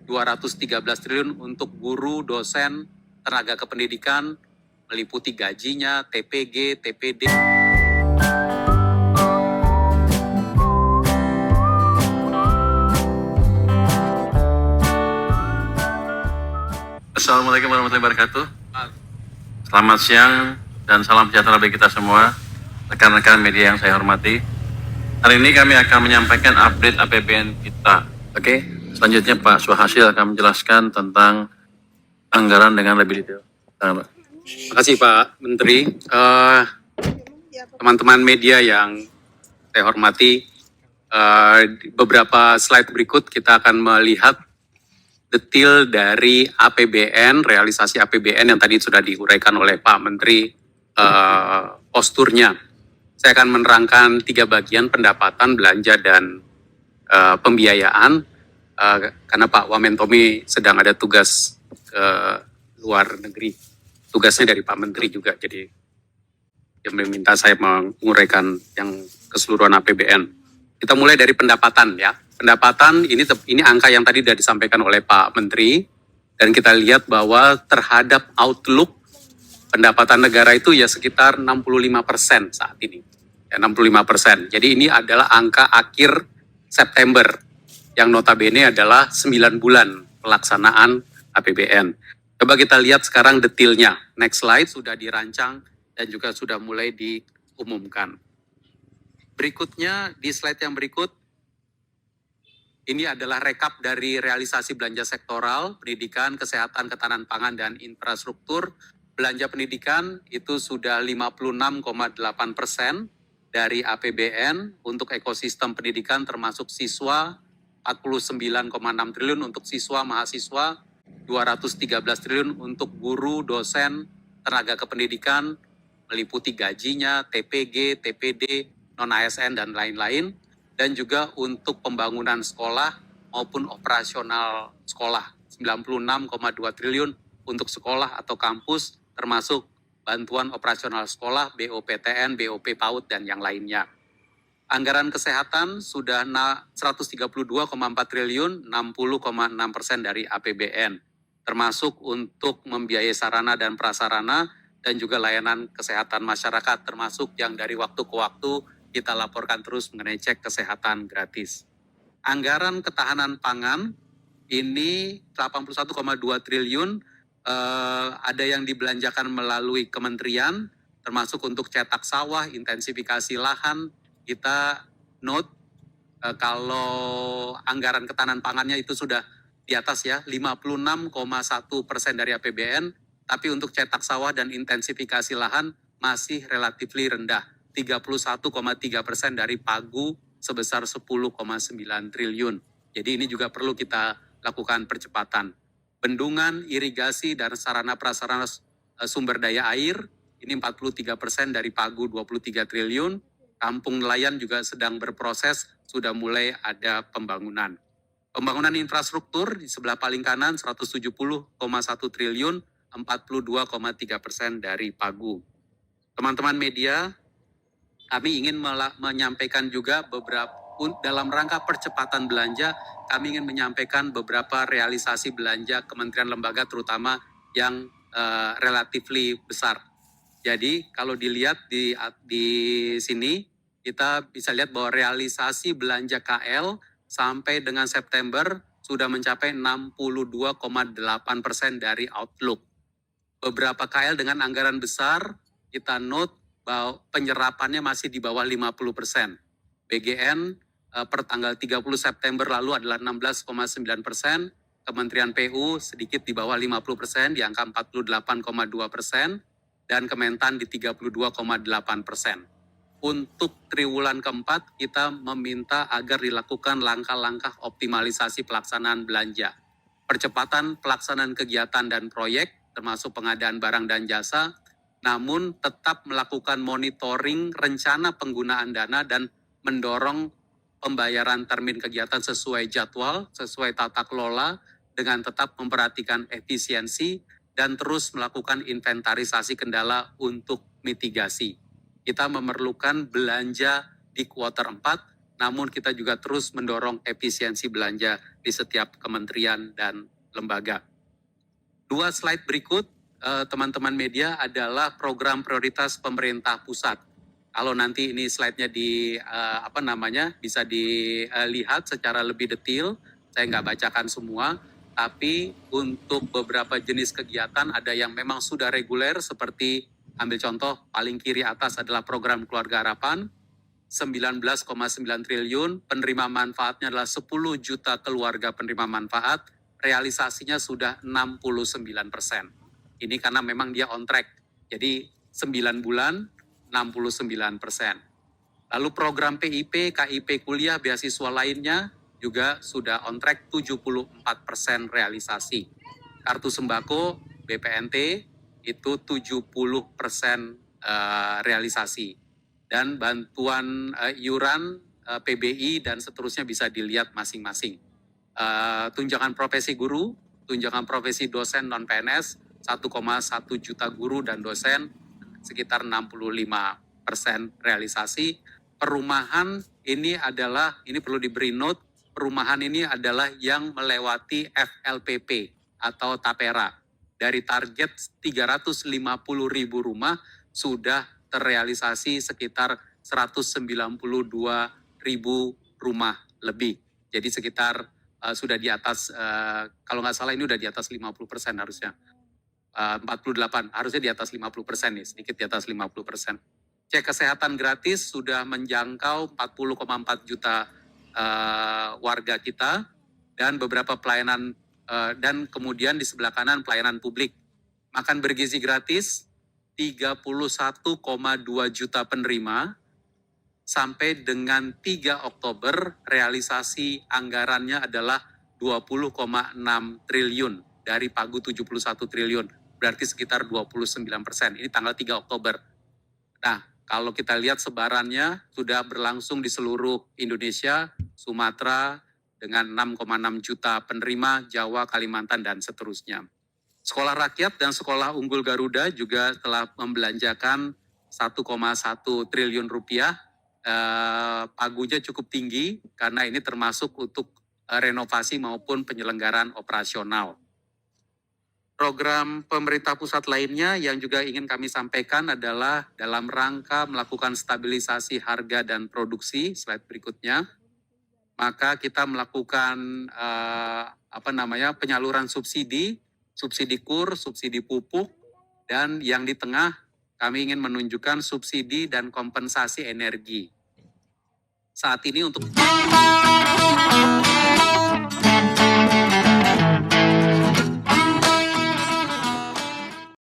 213 triliun untuk guru, dosen, tenaga kependidikan, meliputi gajinya, TPG, TPD. Assalamualaikum warahmatullahi wabarakatuh. Selamat siang dan salam sejahtera bagi kita semua, rekan-rekan media yang saya hormati. Hari ini kami akan menyampaikan update APBN kita. Oke, selanjutnya Pak Suhasil akan menjelaskan tentang anggaran dengan lebih detail. Terima kasih Pak Menteri. Teman-teman media yang saya hormati, beberapa slide berikut kita akan melihat detail dari APBN, realisasi APBN yang tadi sudah diuraikan oleh Pak Menteri, posturnya. Saya akan menerangkan 3 bagian: pendapatan, belanja, dan pembiayaan, karena Pak Wamentommy sedang ada tugas ke luar negeri. Tugasnya dari Pak Menteri juga, jadi dia meminta saya menguraikan yang keseluruhan APBN. Kita mulai dari pendapatan ya. Pendapatan ini angka yang tadi sudah disampaikan oleh Pak Menteri, dan kita lihat bahwa terhadap outlook pendapatan negara itu ya sekitar 65% saat ini. Ya, 65%. Jadi ini adalah angka akhir September, yang notabene adalah 9 bulan pelaksanaan APBN. Coba kita lihat sekarang detailnya. Next slide, sudah dirancang dan juga sudah mulai diumumkan. Berikutnya, di slide yang berikut, ini adalah rekap dari realisasi belanja sektoral, pendidikan, kesehatan, ketahanan pangan, dan infrastruktur. Belanja pendidikan itu sudah 56,8% dari APBN untuk ekosistem pendidikan termasuk siswa, 49,6 triliun untuk siswa, mahasiswa, 213 triliun untuk guru, dosen, tenaga kependidikan, meliputi gajinya, TPG, TPD, non-ASN, dan lain-lain. Dan juga untuk pembangunan sekolah maupun operasional sekolah, 96,2 triliun untuk sekolah atau kampus, termasuk bantuan operasional sekolah, BOPTN, BOP PAUD, dan yang lainnya. Anggaran kesehatan sudah 132,4 triliun, 60,6% dari APBN, termasuk untuk membiayai sarana dan prasarana dan juga layanan kesehatan masyarakat, termasuk yang dari waktu ke waktu kita laporkan terus mengenai cek kesehatan gratis. Anggaran ketahanan pangan ini 81,2 triliun, ada yang dibelanjakan melalui kementerian, termasuk untuk cetak sawah, intensifikasi lahan. Kita note kalau anggaran ketahanan pangannya itu sudah di atas ya, 56,1% dari APBN, tapi untuk cetak sawah dan intensifikasi lahan masih relatifly rendah, 31,3% dari pagu sebesar 10,9 triliun. Jadi ini juga perlu kita lakukan percepatan. Bendungan, irigasi, dan sarana prasarana sumber daya air, ini 43% dari pagu 23 triliun. Kampung nelayan juga sedang berproses, sudah mulai ada pembangunan. Pembangunan infrastruktur di sebelah paling kanan 170,1 triliun, 42,3% dari pagu. Teman-teman media, kami ingin menyampaikan juga beberapa, dalam rangka percepatan belanja, kami ingin menyampaikan beberapa realisasi belanja kementerian lembaga terutama yang relatifly besar. Jadi kalau dilihat di sini, kita bisa lihat bahwa realisasi belanja KL sampai dengan September sudah mencapai 62,8% dari outlook. Beberapa KL dengan anggaran besar, kita note bahwa penyerapannya masih di bawah 50%. BGN per tanggal 30 September lalu adalah 16,9%, Kementerian PU sedikit di bawah 50%, di angka 48,2%, dan Kementan di 32,8%. Untuk triwulan keempat, kita meminta agar dilakukan langkah-langkah optimalisasi pelaksanaan belanja. Percepatan pelaksanaan kegiatan dan proyek, termasuk pengadaan barang dan jasa, namun tetap melakukan monitoring rencana penggunaan dana dan mendorong pembayaran termin kegiatan sesuai jadwal, sesuai tata kelola, dengan tetap memperhatikan efisiensi dan terus melakukan inventarisasi kendala untuk mitigasi. Kita memerlukan belanja di kuartal 4, namun kita juga terus mendorong efisiensi belanja di setiap kementerian dan lembaga. 2 slide berikut, teman-teman media, adalah program prioritas pemerintah pusat. Kalau nanti ini slide-nya bisa dilihat secara lebih detail, saya nggak bacakan semua, tapi untuk beberapa jenis kegiatan ada yang memang sudah reguler, seperti ambil contoh paling kiri atas adalah program Keluarga Harapan, 19,9 triliun, penerima manfaatnya adalah 10 juta keluarga penerima manfaat, realisasinya sudah 69%. Ini karena memang dia on track, jadi 9 bulan 69%. Lalu program PIP, KIP kuliah, beasiswa lainnya juga sudah on track 74% realisasi. Kartu sembako BPNT itu 70% realisasi. Dan bantuan iuran PBI dan seterusnya bisa dilihat masing-masing. Tunjangan profesi guru, tunjangan profesi dosen non-PNS, 1,1 juta guru dan dosen, sekitar 65% realisasi. Perumahan ini perlu diberi note, perumahan ini adalah yang melewati FLPP atau TAPERA. Dari target 350.000 rumah sudah terrealisasi sekitar 192.000 rumah lebih. Jadi sekitar sudah di atas, kalau nggak salah ini udah di atas 50% harusnya. 48, harusnya di atas 50% nih, sedikit di atas 50%. Cek kesehatan gratis sudah menjangkau 40,4 juta warga kita, dan beberapa pelayanan, dan kemudian di sebelah kanan pelayanan publik. Makan bergizi gratis, 31,2 juta penerima, sampai dengan 3 Oktober realisasi anggarannya adalah 20,6 triliun dari pagu 71 triliun, berarti sekitar 29%. Ini tanggal 3 Oktober. Nah, kalau kita lihat sebarannya sudah berlangsung di seluruh Indonesia, Sumatera dengan 6,6 juta penerima, Jawa, Kalimantan, dan seterusnya. Sekolah Rakyat dan Sekolah Unggul Garuda juga telah membelanjakan 1,1 triliun rupiah. Pagunya cukup tinggi karena ini termasuk untuk renovasi maupun penyelenggaraan operasional. Program pemerintah pusat lainnya yang juga ingin kami sampaikan adalah dalam rangka melakukan stabilisasi harga dan produksi, slide berikutnya. Maka kita melakukan penyaluran subsidi KUR, subsidi pupuk, dan yang di tengah kami ingin menunjukkan subsidi dan kompensasi energi. Saat ini untuk